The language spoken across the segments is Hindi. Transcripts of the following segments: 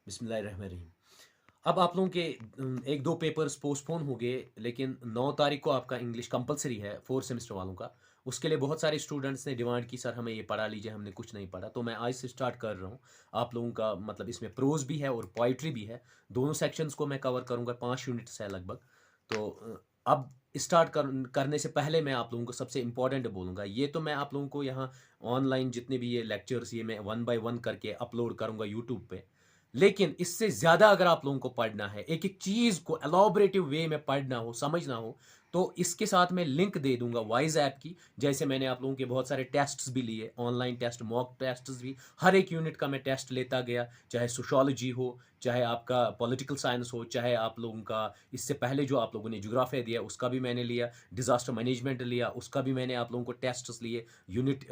बिस्मिल्लाहिर्रहमानिर्रहीम। अब आप लोगों के 1-2 पेपर्स पोस्टपोन हो गए, लेकिन 9 तारीख को आपका इंग्लिश कंपल्सरी है 4th सेमेस्टर वालों का। उसके लिए बहुत सारे स्टूडेंट्स ने डिमांड की, सर हमें ये पढ़ा लीजिए, हमने कुछ नहीं पढ़ा। तो मैं आज से स्टार्ट कर रहा हूँ। आप लोगों का मतलब इसमें प्रोज़ भी है और पोएट्री भी है। दोनों सेक्शंस को मैं कवर करूँगा, 5 यूनिट्स है लगभग। तो अब स्टार्ट करने से पहले मैं आप लोगों को सबसे इम्पोर्टेंट बोलूँगा। ये तो मैं आप लोगों को यहाँ ऑनलाइन जितने भी ये लेक्चर्स ये मैं वन बाय वन करके अपलोड करूँगा यूट्यूब पे। लेकिन इससे ज़्यादा अगर आप लोगों को पढ़ना है, एक-एक चीज़ को एलॉबरेटिव वे में पढ़ना हो, समझना हो, तो इसके साथ मैं लिंक दे दूँगा वाइज़ ऐप की। जैसे मैंने आप लोगों के बहुत सारे टेस्ट्स भी लिए, ऑनलाइन टेस्ट, मॉक टेस्ट्स भी। हर एक यूनिट का मैं टेस्ट लेता गया, चाहे सोशियोलॉजी हो, चाहे आपका पॉलिटिकल साइंस हो, चाहे आप लोगों का इससे पहले जो आप लोगों ने ज्योग्राफिया दिया, उसका भी मैंने लिया, डिज़ास्टर मैनेजमेंट लिया, उसका भी मैंने आप लोगों को टेस्ट्स लिए, यूनिट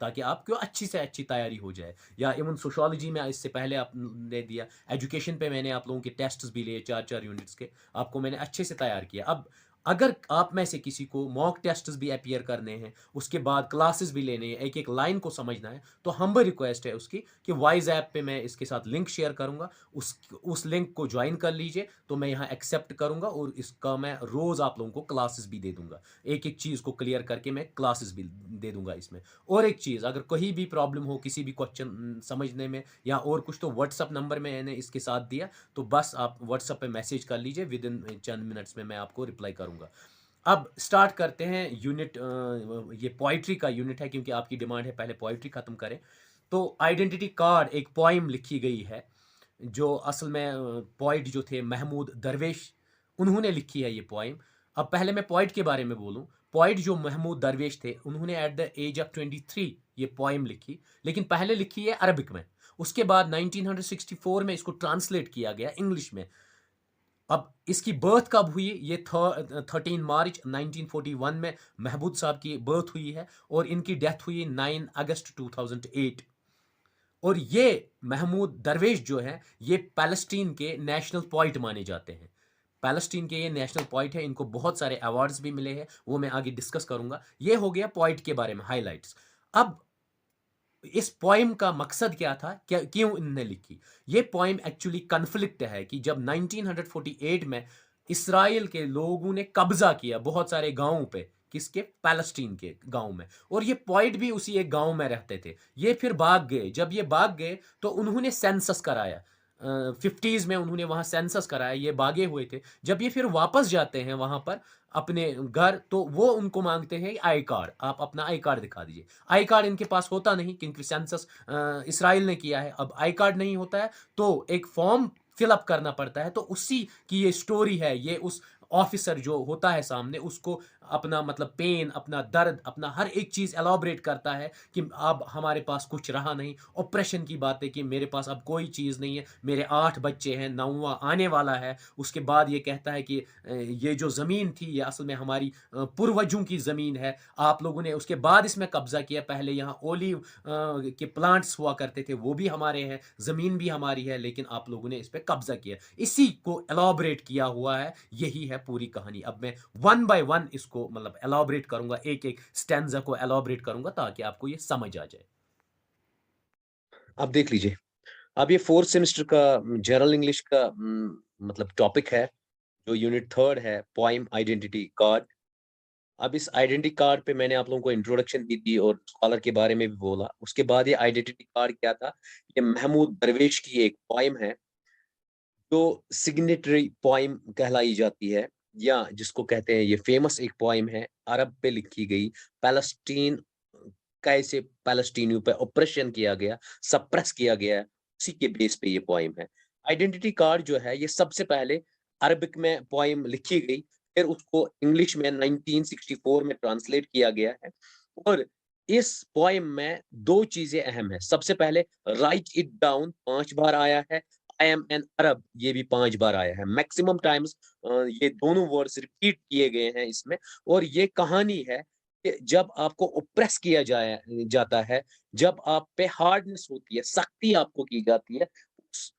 ताकि आपको अच्छी से अच्छी तैयारी हो जाए। या इवन सोशियोलॉजी में इससे पहले आपने दिया, एजुकेशन पे मैंने आप लोगों के टेस्ट्स भी लिए 4-4 यूनिट्स के, आपको मैंने अच्छे से तैयार किया। अब अगर आप में से किसी को मॉक टेस्ट्स भी अपीयर करने हैं, उसके बाद क्लासेस भी लेने हैं, एक-एक लाइन को समझना है, तो हम्बल रिक्वेस्ट है उसकी कि वाइज़ ऐप पे मैं इसके साथ लिंक शेयर करूँगा, उस लिंक को जॉइन कर लीजिए, तो मैं यहाँ एक्सेप्ट करूँगा और इसका मैं रोज़ आप लोगों को क्लासेस भी दे दूँगा। एक-एक चीज़ को क्लियर करके मैं क्लासेस भी दे दूँगा इसमें। और एक चीज़, अगर कहीं भी प्रॉब्लम हो किसी भी क्वेश्चन समझने में या और कुछ, तो व्हाट्सएप नंबर मैंने इसके साथ दिया, तो बस आप व्हाट्सएप पे मैसेज कर लीजिए, विद इन चंद मिनट्स में मैं आपको रिप्लाई करूँगा। अब स्टार्ट करते हैं यूनिट। ये पोएट्री का यूनिट है क्योंकि आपकी डिमांड है पहले पोएट्री खत्म करें। तो आइडेंटिटी कार्ड एक पोएम लिखी गई है, जो असल में पोएट जो थे महमूद दरवेश, उन्होंने लिखी है ये पोएम। अब पहले मैं पोएट के बारे में बोलूँ। पोएट जो महमूद दरवेश थे, उन्होंने एट द एज ऑफ 23 ये पोएम लिखी, लेकिन पहले लिखी है अरबिक में। उसके बाद 1964 में इसको ट्रांसलेट किया गया इंग्लिश में। अब इसकी बर्थ कब हुई? ये 13 मार्च 1941 में महमूद साहब की बर्थ हुई है और इनकी डेथ हुई 9 अगस्त 2008। और ये महमूद दरवेश जो है, ये पैलेस्टीन के नेशनल पोएट माने जाते हैं। पैलेस्टीन के ये नेशनल पोएट है, इनको बहुत सारे अवार्ड्स भी मिले हैं, वो मैं आगे डिस्कस करूँगा। ये हो गया पोएट के बारे में हाइलाइट्स। अब इस पोएम का मकसद क्या था? क्या क्यों इन्होंने लिखी? ये पोएम एक्चुअली कॉन्फ्लिक्ट है कि जब 1948 में इस्राएल के लोगों ने कब्ज़ा किया बहुत सारे गाँवों पे, किसके? पैलेस्टीन के गाँव में, और ये पोएट भी उसी एक गाँव में रहते थे। ये फिर भाग गए, जब ये भाग गए तो उन्होंने सेंसस कराया। 50s में उन्होंने वहाँ सेंसस कराया, ये भागे हुए थे। जब ये फिर वापस जाते हैं वहाँ पर अपने घर, तो वो उनको माँगते हैं आई कार्ड, आप अपना आई कार्ड दिखा दीजिए। आई कार्ड इनके पास होता नहीं क्योंकि सेंसस इसराइल ने किया है। अब आई कार्ड नहीं होता है तो एक फॉर्म फिल अप करना पड़ता है। तो उसी की ये स्टोरी है। ये उस ऑफिसर जो होता है सामने, उसको अपना मतलब पेन, अपना दर्द, अपना हर एक चीज़ एलॉबरेट करता है कि अब हमारे पास कुछ रहा नहीं। ऑपरेशन की बात है कि मेरे पास अब कोई चीज़ नहीं है, मेरे 8 बच्चे हैं, 9वाँ आने वाला है। उसके बाद ये कहता है कि ये जो ज़मीन थी ये असल में हमारी पूर्वजों की ज़मीन है। आप लोगों ने उसके बाद इसमें कब्ज़ा किया। पहले यहाँ ओलिव के प्लांट्स हुआ करते थे, वो भी हमारे हैं, ज़मीन भी हमारी है, लेकिन आप लोगों ने इस पे कब्ज़ा किया। इसी को एलॉबरेट किया हुआ है, यही है पूरी कहानी। अब मैं वन बाय वन इसको मतलब एलॉबरेट करूँगा, एक-एक स्टैन्ज़ा को एलॉबरेट करूँगा ताकि आपको ये समझ आ जाए। अब देख लीजिए, अब ये 4th सेमेस्टर का जनरल इंग्लिश का मतलब टॉपिक है, जो यूनिट 3 है, पोएम आइडेंटिटी कार्ड। अब इस आइडेंटिटी कार्ड पे मैंने आप लोगों को इंट्रोडक्शन दी थी और स्कॉलर के बारे में भी बोला। उसके बाद ये आइडेंटिटी कार्ड क्या था? ये महमूद दरवेश की एक पोएम है, जो सिग्नेटरी पोएम कहलाई जाती है, या जिसको कहते हैं ये फेमस एक पोएम है, अरब पे लिखी गई। पैलेस्टीन कैसे पैलेस्टीनियों पे ऑपरेशन किया गया, सप्रेस किया गया, उसी के बेस पे ये पोएम है। आइडेंटिटी कार्ड जो है, ये सबसे पहले अरबिक में पोएम लिखी गई, फिर उसको इंग्लिश में 1964 में ट्रांसलेट किया गया है। और इस पोएम में 2 चीज़ें अहम हैं। सबसे पहले राइट इट डाउन 5 बार आया है, आई एम एन अरब ये भी 5 बार आया है। मैक्सिमम टाइम्स ये दोनों वर्ड्स रिपीट किए गए हैं इसमें। और ये कहानी है कि जब आपको ऑप्रेस किया जाता है, जब आप पे हार्डनेस होती है, सख्ती आपको की जाती है, उस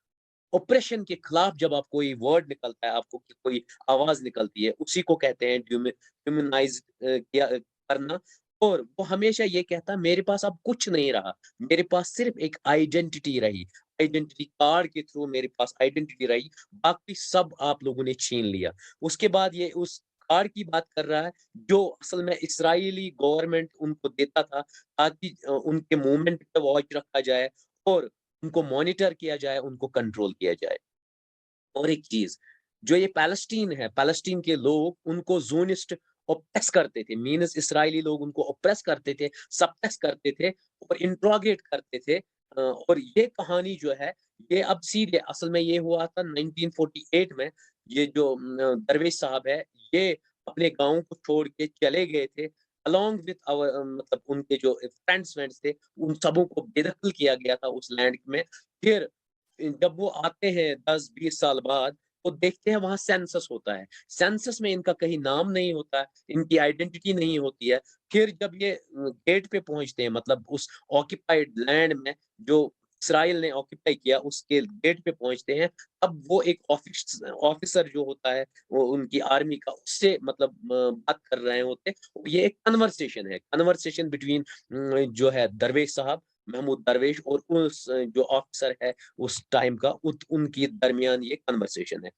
ऑपरेशन के खिलाफ जब आप कोई वर्ड निकलता है, आपको कोई आवाज़ निकलती है, उसी को कहते हैं ह्यूमनाइज़ किया करना। और वो हमेशा ये कहता है मेरे पास अब कुछ नहीं रहा, मेरे पास सिर्फ़ एक आइडेंटिटी रही। आइडेंटिटी कार्ड के थ्रू मेरे पास आइडेंटिटी रही, बाकी सब आप लोगों ने छीन लिया। उसके बाद ये उस कार्ड की बात कर रहा है, जो असल में इज़राइली गवर्नमेंट उनको देता था, ताकि उनके मूवमेंट पे वॉच रखा जाए और उनको मॉनिटर किया जाए, उनको कंट्रोल किया जाए। और एक चीज़, जो ये पैलेस्टीन है, पैलेस्टीन के लोग उनको ज़ोनिस्ट ऑप्रेस करते थे, मीन्स इज़राइली लोग उनको ऑप्रेस करते थे, सप्रेस करते थे और इंट्रोगेट करते थे। और ये कहानी जो है, ये अब सीधे असल में ये हुआ था 1948 में। ये जो दरवेश साहब है, ये अपने गाँव को छोड़ के चले गए थे, अलोंग विथ मतलब उनके जो फ्रेंड्स-वेंड्स थे, उन सबों को बेदखल किया गया था उस लैंड में। फिर जब वो आते हैं 10-20 साल बाद, तो देखते हैं वहाँ सेंसस होता है। सेंसस में इनका कहीं नाम नहीं होता है, इनकी आइडेंटिटी नहीं होती है। फिर जब ये गेट पे पहुँचते हैं, मतलब उस ऑक्यूपाइड लैंड में जो इज़राइल ने ऑक्यूपाई किया, उसके गेट पे पहुँचते हैं, तब वो एक ऑफिसर जो होता है, वो उनकी आर्मी का, उससे मतलब बात कर रहे होते हैं। ये एक कन्वर्सेशन है, कन्वर्सेशन बिटवीन जो है दरवेश साहब, महमूद दरवेश और उस जो ऑफिसर है उस टाइम का, उत उनके दरमियान ये कन्वर्सेशन है।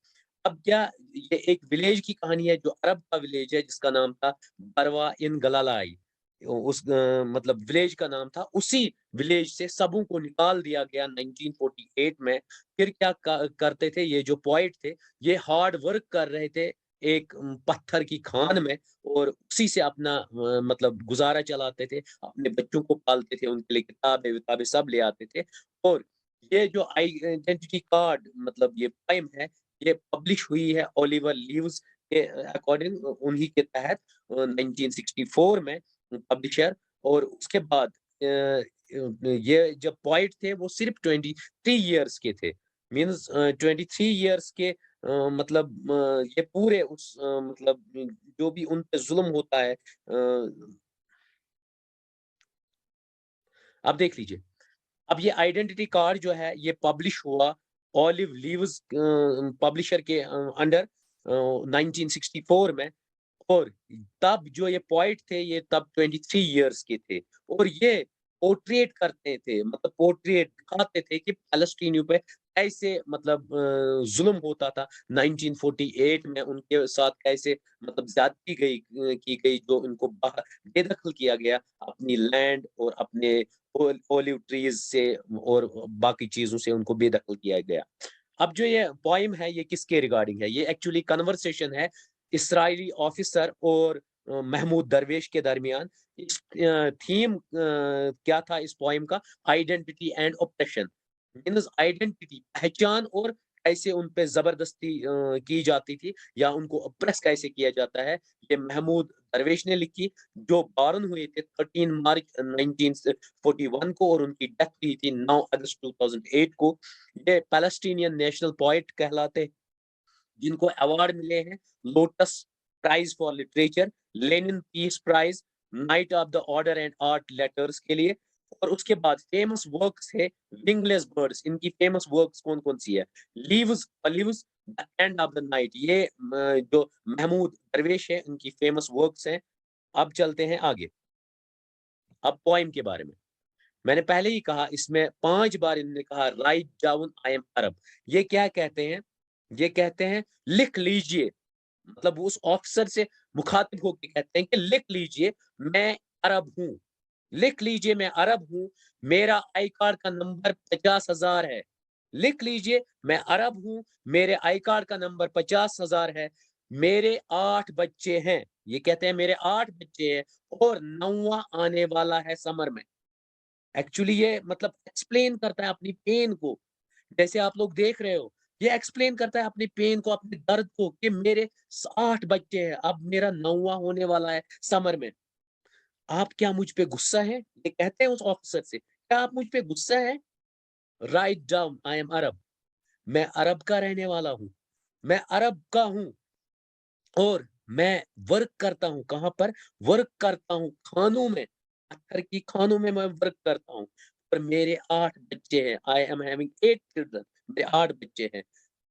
अब क्या, ये एक विलेज की कहानी है, जो अरब का विलेज है, जिसका नाम था बरवा इन गलालाई। उस मतलब विलेज का नाम था, उसी विलेज से सबों को निकाल दिया गया 1948 में। फिर क्या करते थे ये जो पोएट थे, ये हार्ड वर्क कर रहे थे एक पत्थर की खान में, और उसी से अपना मतलब गुज़ारा चलाते थे, अपने बच्चों को पालते थे, उनके लिए किताबें-विताबें सब ले आते थे। और ये जो आइडेंटिटी कार्ड, मतलब ये पोएम है, ये पब्लिश हुई है ओलिवर लीव्स के अकॉर्डिंग, उन्हीं के तहत 1964 में पब्लिशर। और उसके बाद ये जब पोएट थे, वो सिर्फ 23 इयर्स के थे। मीन्स 23 इयर्स के मतलब ये पूरे उस मतलब जो भी उन पे ज़ुल्म होता है, अब देख लीजिए। अब ये आइडेंटिटी कार्ड जो है, ये पब्लिश हुआ ओलिव लीव्स पब्लिशर के अंडर 1964 में। और तब जो ये पोएट थे, ये तब 23 इयर्स के थे, और ये पोर्ट्रेट करते थे, मतलब पोर्ट्रेट दिखाते थे कि फ़लस्तीनियों पे कैसे मतलब ज़ुल्म होता था 1948 में, उनके साथ कैसे मतलब ज़्यादती की गई, जो उनको बेदखल किया गया अपनी लैंड और अपने ओलिव ट्रीज़ से और बाकी चीज़ों से उनको बेदखल किया गया। अब जो ये पोएम है, ये किसके रिगार्डिंग है? ये एक्चुअली कन्वर्सेशन है इस्राएली ऑफिसर और महमूद दरवेश के दरमियान। इस थीम क्या था इस पोएम का? Identity and operation. Means identity, पहचान, और कैसे उन पे ज़बरदस्ती की जाती थी, या उनको ऑप्रेस कैसे किया जाता है, ये महमूद दरवेश ने लिखी, जो बॉर्न हुए थे 13 मार्च 1941 को, और उनकी डेथ हुई थी 9 अगस्त 2008 को। ये पैलेस्टीनियन नेशनल पोएट कहलाते, जिनको अवार्ड मिले हैं, Lotus prize for literature, Lenin peace prize, knight of the order and art letters के लिए। और उसके बाद फेमस वर्क्स है विंगलेस बर्ड्स। इनकी फेमस वर्क्स कौन-कौन सी है? Leaves leaves, the end of the night, ये जो महमूद दरवेश है, उनकी फेमस वर्क्स हैं। अब चलते हैं आगे। अब पोएम के बारे में। मैंने पहले ही कहा, इसमें 5 बार इन्होंने कहा राइट डाउन आई एम अरब। ये क्या कहते हैं? ये कहते हैं लिख लीजिए, मतलब उस ऑफिसर से मुखातिब होके कहते हैं कि लिख लीजिए, मैं अरब हूँ। लिख लीजिए, मैं अरब हूँ, मेरा आई कार्ड का नंबर 50,000 है। लिख लीजिए, मैं अरब हूँ, मेरे आई कार्ड का नंबर 50,000 है, मेरे 8 बच्चे हैं। ये कहते हैं मेरे 8 बच्चे हैं, और 9वाँ आने वाला है समर में। एक्चुअली ये मतलब एक्सप्लेन करता है अपनी पेन को। जैसे आप लोग देख रहे हो, ये एक्सप्लेन करता है अपनी पेन को, अपने दर्द को, कि मेरे 8 बच्चे हैं, अब मेरा 9वाँ होने वाला है समर में। आप क्या मुझ पे गुस्सा है? ये कहते हैं उस ऑफिसर से, क्या आप मुझ पे गुस्सा है? राइट डाउन आई एम अरब, मैं अरब का रहने वाला हूँ। मैं अरब का हूँ, और मैं वर्क करता हूँ, कहाँ पर? वर्क करता हूँ खानों में, पत्थर की खानों में मैं वर्क करता हूँ। और मेरे 8 बच्चे हैं, आई एम हैविंग 8 चिल्ड्रन, मेरे 8 बच्चे हैं।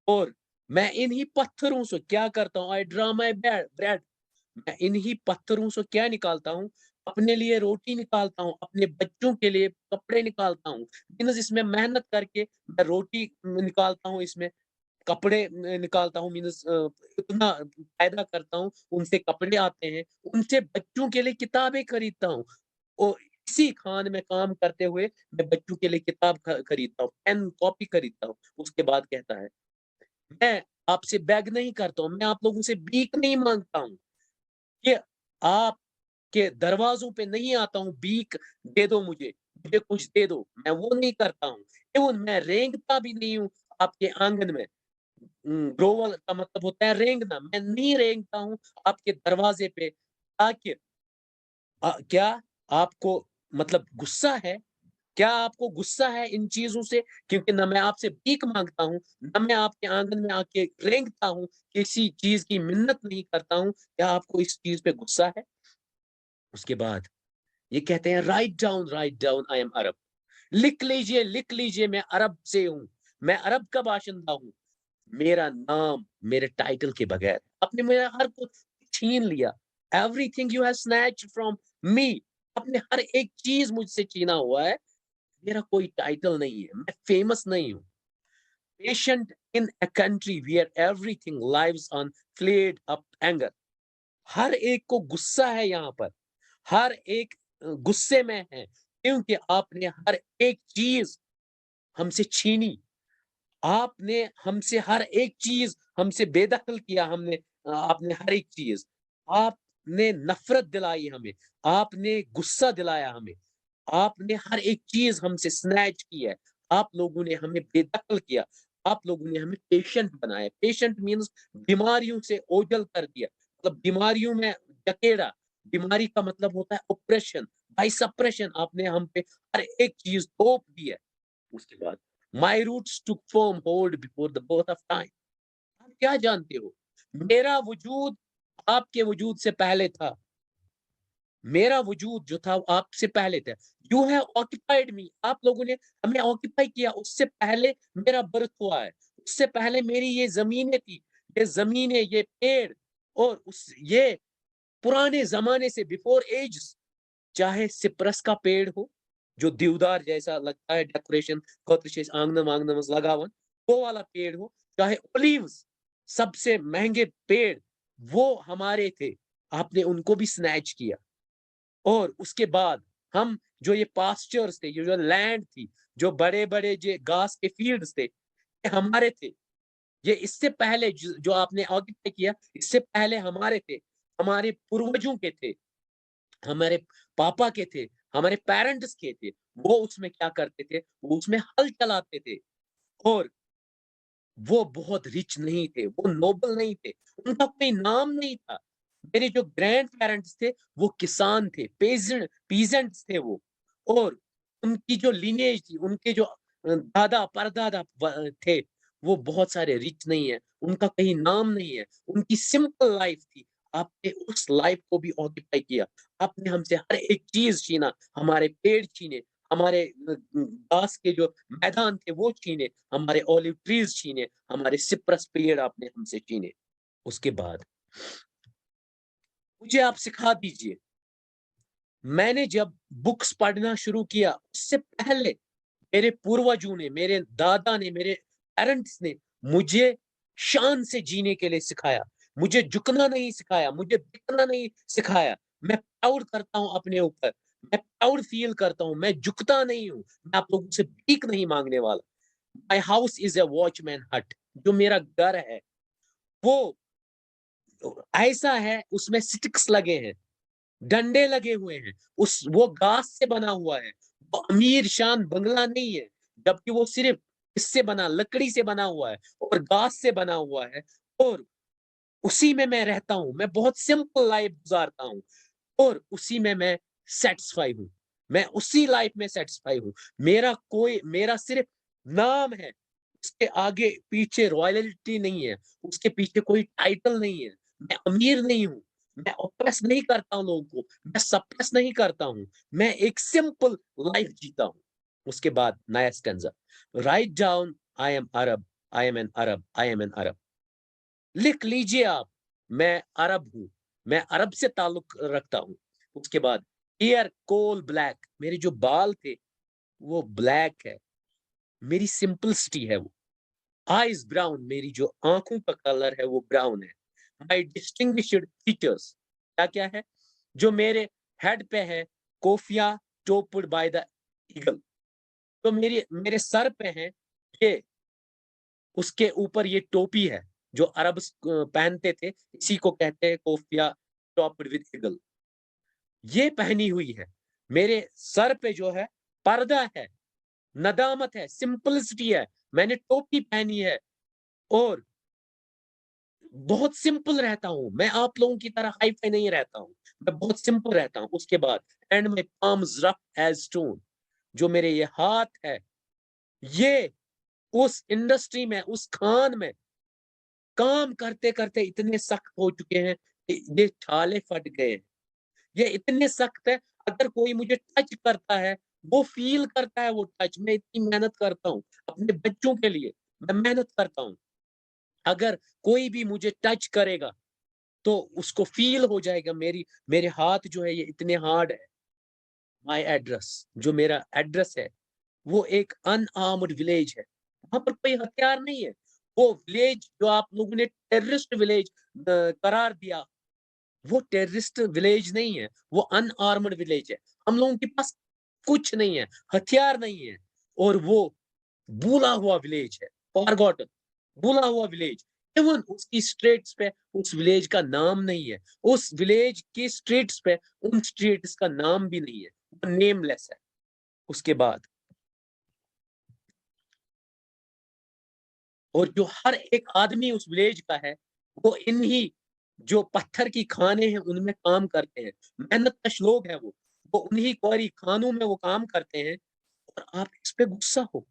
और मैं इन्हीं पत्थरों से क्या करता हूँ? आई ड्रा माय ब्रेड, मैं इन्हीं पत्थरों से क्या निकालता हूँ? अपने लिए रोटी निकालता हूँ, अपने बच्चों के लिए कपड़े निकालता हूँ। मीन्स इसमें मेहनत करके मैं रोटी निकालता हूँ, इसमें कपड़े निकालता हूँ, मीन्स इतना पैदा करता हूँ, उनसे कपड़े आते हैं, उनसे बच्चों के लिए किताबें खरीदता हूँ। और इसी खान में काम करते हुए मैं बच्चों के लिए किताब खरीदता हूँ, पेन, कॉपी खरीदता हूँ। उसके बाद कहता है, मैं आपसे बेग नहीं करता हूँ, मैं आप लोगों से भीख नहीं माँगता हूँ, कि आपके दरवाज़ों पे नहीं आता हूँ, भीख दे दो मुझे, मुझे कुछ दे दो, मैं वो नहीं करता हूँ। एवं मैं रेंगता भी नहीं हूँ आपके आँगन में। ग्रोवल का मतलब होता है रेंगना, मैं नहीं रेंगता हूँ आपके दरवाज़े पे, ताकि क्या आपको मतलब गुस्सा है? क्या आपको गुस्सा है इन चीज़ों से? क्योंकि ना मैं आपसे भीख माँगता हूँ, ना मैं आपके आँगन में आके रेंगता हूँ, किसी चीज़ की मिन्नत नहीं करता हूँ, क्या आपको इस चीज़ पे गुस्सा है? उसके बाद ये कहते हैं, राइट डाउन आई एम अरब। लिख लीजिए मैं अरब से हूँ, मैं अरब का बाशिंदा हूँ। मेरा नाम मेरे टाइटल के बगैर आपने मेरा हर कुछ छीन लिया। Everything you have snatched from me. आपने हर एक चीज़ मुझसे छीना हुआ है। मेरा कोई टाइटल नहीं है, मैं फेमस नहीं हूँ। Patient in a country where everything lives on flared up anger. हर एक को गुस्सा है यहाँ पर, हर एक गुस्से में है, क्योंकि आपने हर एक चीज़ हमसे छीनी। आपने हमसे हर एक चीज़ हमसे बेदखल किया, आपने हर एक चीज़। आपने नफ़रत दिलाई हमें, आपने गुस्सा दिलाया हमें, आपने हर एक चीज़ हमसे स्नैच की है। आप लोगों ने हमें बेदखल किया, आप लोगों ने हमें पेशेंट बनाया। पेशेंट मीन्स बीमारियों से ओझल कर दिया, मतलब बीमारियों में जकेड़ा। बीमारी का मतलब होता है ऑपरेशन, बाय सप्रेशन आपने हम पे हर एक चीज़ थोप दी है। उसके बाद माय रूट्स टूक firm hold before the birth of time. आप क्या जानते हो? मेरा वजूद आपके वजूद से पहले था। मेरा वजूद जो था वो आपसे पहले था। यू हैव ऑक्यूपाइड मी। आप लोगों ने हमें ऑक्यूपाई किया, उससे पहले मेरा बर्थ हुआ है। उससे पहले मेरी ये ज़मीनें थी। ये ज़मीनें, ये पेड़ और उस ये पुराने ज़माने से बिफोर एजेस, चाहे सिप्रस का पेड़ हो, जो देवदार जैसा लगता है डेकोरेशन खौत्र छ आंगनम-वांगनम मंज़ लगावन, वो वाला पेड़ हो, चाहे ओलिव्स सबसे महँगे पेड़, वो हमारे थे। आपने उनको भी स्नैच किया। और उसके बाद हम जो ये पास्चर्स थे, ये जो लैंड थी, जो बड़े-बड़े जे घास के फील्ड्स थे, ये हमारे थे। ये इससे पहले जो आपने ऑक्यूपाई किया, इससे पहले हमारे थे। हमारे पूर्वजों के थे। हमारे पापा के थे, हमारे पेरेंट्स के थे। वो उसमें क्या करते थे, वो उसमें हल चलाते थे और वो बहुत रिच नहीं थे, वो नोबल नहीं थे, उनका कोई नाम नहीं था। मेरे जो ग्रैंड पेरेंट्स थे, वो किसान थे, पीज़ेंट्स थे वो। और उनकी जो लिनेज थी, उनके जो दादा, परदादा थे, वो बहुत सारे रिच नहीं है, उनका कहीं नाम नहीं है, उनकी सिंपल लाइफ़ थी। आपने उस लाइफ़ को भी ऑक्यूपाई किया। आपने हमसे हर एक चीज़ छीना, हमारे पेड़ छीने, हमारे घास के जो मैदान थे वो छीने, हमारे ओलिव ट्रीज़ छीने, हमारे सिप्रस पेड़ आपने हमसे छीने। उसके बाद मुझे आप सिखा दीजिए, मैंने जब बुक्स पढ़ना शुरू किया, उससे पहले मेरे पूर्वजों ने, मेरे दादा ने, मेरे पेरेंट्स ने मुझे शान से जीने के लिए सिखाया। मुझे झुकना नहीं सिखाया, मुझे बिकना नहीं सिखाया। मैं प्राउड करता हूँ अपने ऊपर, मैं प्राउड फ़ील करता हूँ, मैं झुकता नहीं हूँ, मैं आप लोगों से भीख नहीं माँगने वाला। My house is a watchman हट। जो मेरा घर है, वो ऐसा है, उसमें स्टिक्स लगे हैं, डंडे लगे हुए हैं, वो घास से बना हुआ है। वो अमीर शान बंगला नहीं है, जबकि वो सिर्फ़ इससे बना, लकड़ी से बना हुआ है और घास से बना हुआ है और उसी में मैं रहता हूँ। मैं बहुत सिंपल लाइफ़ गुज़ारता हूँ और उसी में मैं सैटिस्फाई हूँ। मैं उसी लाइफ़ में सैटिस्फाई हूँ। मेरा सिर्फ़ नाम है, उसके आगे-पीछे रॉयल्टी नहीं है, उसके पीछे कोई टाइटल नहीं है। मैं अमीर नहीं हूँ, मैं ऑप्रेस नहीं करता हूँ लोगों को, मैं सप्रेस नहीं करता हूँ, मैं एक सिंपल लाइफ़ जीता हूँ। उसके बाद नया stanza, write down I am Arab, I am an Arab, I am an Arab. लिख लीजिए आप, मैं अरब हूँ, मैं अरब से ताल्लुक रखता हूँ। उसके बाद हेयर कोल ब्लैक, मेरे जो बाल थे वो ब्लैक है, मेरी सिंपलिसिटी है वो। आइज़ ब्राउन, मेरी जो आँखों का कलर है वो ब्राउन है। माय डिस्टिंग्विश्ड फीचर्स क्या-क्या है? जो मेरे हेड पे है, कोफ्या टोप्ड बाय द ईगल। तो मेरी मेरे सर पे है ये, उसके ऊपर ये टोपी है, जो अरब्स पहनते थे, इसी को कहते हैं कोफ्या टॉप्ड विद ईगल। ये पहनी हुई है। मेरे सर पे जो है पर्दा है, नदामत है, सिंपलिसिटी है। मैंने टोपी पहनी है और बहुत सिंपल रहता हूँ। मैं आप लोगों की तरह हाई-फाई नहीं रहता हूँ। मैं बहुत सिंपल रहता हूँ। उसके बाद and my palms rough as stone, जो मेरे ये हाथ है, ये उस इंडस्ट्री में, उस खान में काम करते-करते इतने सख्त हो चुके हैं कि ये छाले फट गए हैं। ये इतने सख्त है, अगर कोई मुझे टच करता है, वो फ़ील करता है वो टच। मैं इतनी मेहनत करता हूँ, अपने बच्चों के लिए मैं मेहनत करता हूँ। अगर कोई भी मुझे टच करेगा, तो उसको फ़ील हो जाएगा मेरे हाथ जो है ये इतने हार्ड है। माय एड्रेस, जो मेरा एड्रेस है, वो एक अनआर्म्ड विलेज है। वहाँ पर कोई हथियार नहीं है। वो विलेज जो आप लोगों ने टेररिस्ट विलेज करार दिया, वो टेररिस्ट विलेज नहीं है, वो अनआर्म्ड विलेज है। हम लोगों के पास कुछ नहीं है, हथियार नहीं है और वो भूला हुआ विलेज है, फॉरगॉटन, भूला हुआ विलेज। इवन उसकी स्ट्रीट्स पे उस विलेज का नाम नहीं है। उस विलेज की स्ट्रीट्स पे उन स्ट्रीट्स का नाम भी नहीं है, वो नेमलेस है। उसके बाद और जो हर एक आदमी उस विलेज का है, वो इन्हीं जो पत्थर की खाने हैं, उनमें काम करते हैं। मेहनतकश लोग हैं वो उन्हीं क्वारी खानों में वो काम करते हैं और आप इस पे गुस्सा हो।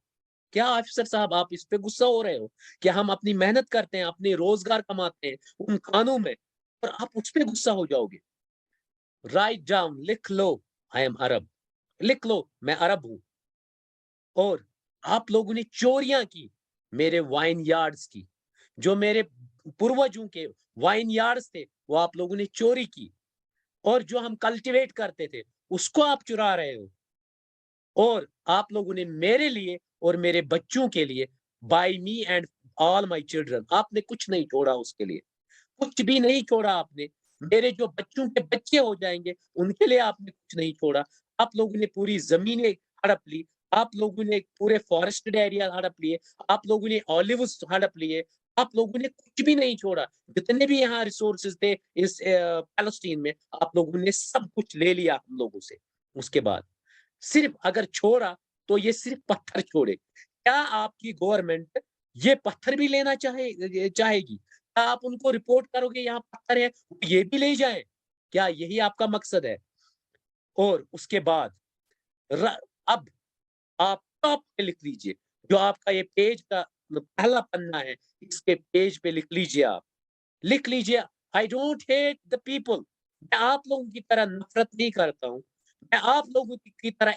क्या ऑफिसर साहब आप इस पे गुस्सा हो रहे हो? कि हम अपनी मेहनत करते हैं, अपनी रोज़गार कमाते हैं उन खानों में और आप उस पे गुस्सा हो जाओगे। राइट डाउन, लिख लो, आई एम अरब, लिख लो मैं अरब हूँ और आप लोगों ने चोरियाँ की, मेरे वाइन यार्ड्स की। जो मेरे पूर्वजों के वाइन यार्ड्स थे, वो आप लोगों ने चोरी की और जो हम कल्टीवेट करते थे, उसको आप चुरा रहे हो और आप लोगों ने मेरे लिए और मेरे बच्चों के लिए by me and all my children, आपने कुछ नहीं छोड़ा उसके लिए, कुछ भी नहीं छोड़ा आपने। मेरे जो बच्चों के बच्चे हो जाएँगे, उनके लिए आपने कुछ नहीं छोड़ा। आप लोगों ने पूरी ज़मीनें हड़प ली, आप लोगों ने पूरे फॉरेस्टेड एरिया हड़प लिए, आप लोगों ने ऑलिव्स हड़प लिए, आप लोगों ने कुछ भी नहीं छोड़ा। जितने भी यहाँ रिसोर्सेज़ थे इस पैलेस्टीन में, आप लोगों ने सब कुछ ले लिया हम लोगों से। उसके बाद सिर्फ़ अगर छोड़ा, तो ये सिर्फ़ पत्थर छोड़े। क्या आपकी गवर्नमेंट ये पत्थर भी लेना चाहेगी? क्या आप उनको रिपोर्ट करोगे यहाँ पत्थर है, ये भी ले जाएँ? क्या यही आपका मकसद है? और उसके बाद र अब आप टॉप पे लिख लीजिए, जो आपका ये पेज का पहला पन्ना है, इसके पेज पे लिख लीजिए आप। लिख लीजिए, I don't hate the people, मैं आप लोगों की तरह नफ़रत नहीं करता हूँ। मैं आप लोगों की तरह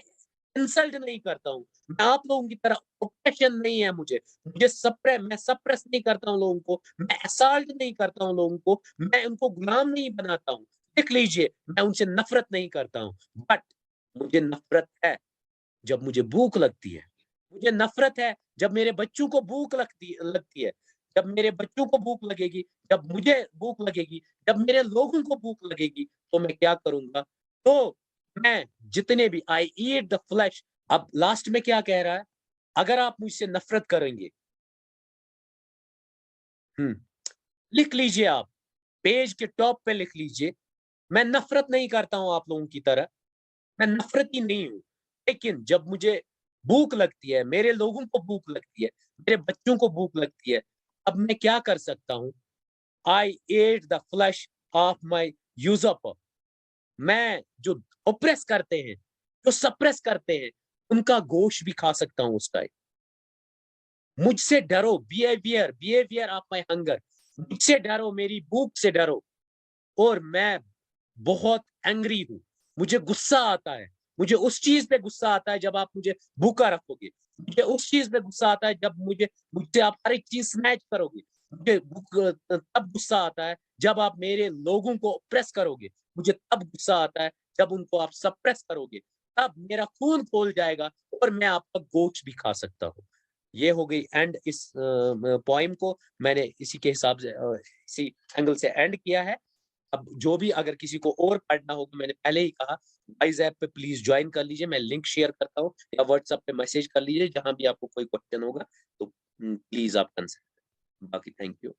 इंसल्ट नहीं करता हूँ। मैं आप लोगों की तरह ऑप्रेशन नहीं है मुझे। मैं सप्रेस नहीं करता हूँ लोगों को, मैं असॉल्ट नहीं करता हूँ लोगों को, मैं उनको गुलाम नहीं बनाता हूँ। लिख लीजिए, मैं उनसे नफ़रत नहीं करता हूँ, बट मुझे नफ़रत है जब मुझे भूख लगती है। मुझे नफ़रत है जब मेरे बच्चों को भूख लगती लगती है। जब मेरे बच्चों को भूख लगेगी, जब मुझे भूख लगेगी, जब मेरे लोगों को भूख लगेगी, तो मैं क्या करूँगा? तो मैं जितने भी आई ईट द फ्लेश, अब लास्ट में क्या कह रहा है? अगर आप मुझसे नफ़रत करेंगे, हुँ, लिख लीजिए आप, पेज के टॉप पे लिख लीजिए, मैं नफ़रत नहीं करता हूँ आप लोगों की तरह। मैं नफ़रती नहीं हूँ। लेकिन जब मुझे भूख लगती है, मेरे लोगों को भूख लगती है, मेरे बच्चों को भूख लगती है, अब मैं क्या कर सकता हूँ? I ate the flesh of my usurper, मैं जो ऑप्रेस करते हैं, जो सप्रेस करते हैं, उनका गोश्त भी खा सकता हूँ उस टाइम। मुझसे डरो, बिहेवियर ऑफ माय हंगर, मुझसे डरो, मेरी भूख से डरो। और मैं बहुत एंग्री हूँ। मुझे गुस्सा आता है। मुझे उस चीज़ पे गुस्सा आता है जब आप मुझे भूखा रखोगे। मुझे उस चीज़ पे गुस्सा आता है जब मुझसे आप हर एक चीज़ स्नैच करोगे। मुझे तब गुस्सा आता है जब आप मेरे लोगों को ऑप्रेस करोगे। मुझे तब गुस्सा आता है जब उनको आप सप्रेस करोगे, तब मेरा खून खोल जाएगा और मैं आपका गोश्त भी खा सकता हूँ। ये हो गई एंड इस पोएम को मैंने इसी के हिसाब से इसी एंगल से एंड किया है। अब जो भी अगर किसी को और पढ़ना होगा, मैंने पहले ही कहा, वाइज़ ऐप पे प्लीज़ जॉइन कर लीजिए, मैं लिंक शेयर करता हूँ या व्हाट्सएप पे मैसेज कर लीजिए, जहाँ भी आपको कोई क्वेश्चन होगा, तो प्लीज़ आप कंसल्ट बाकी थैंक यू।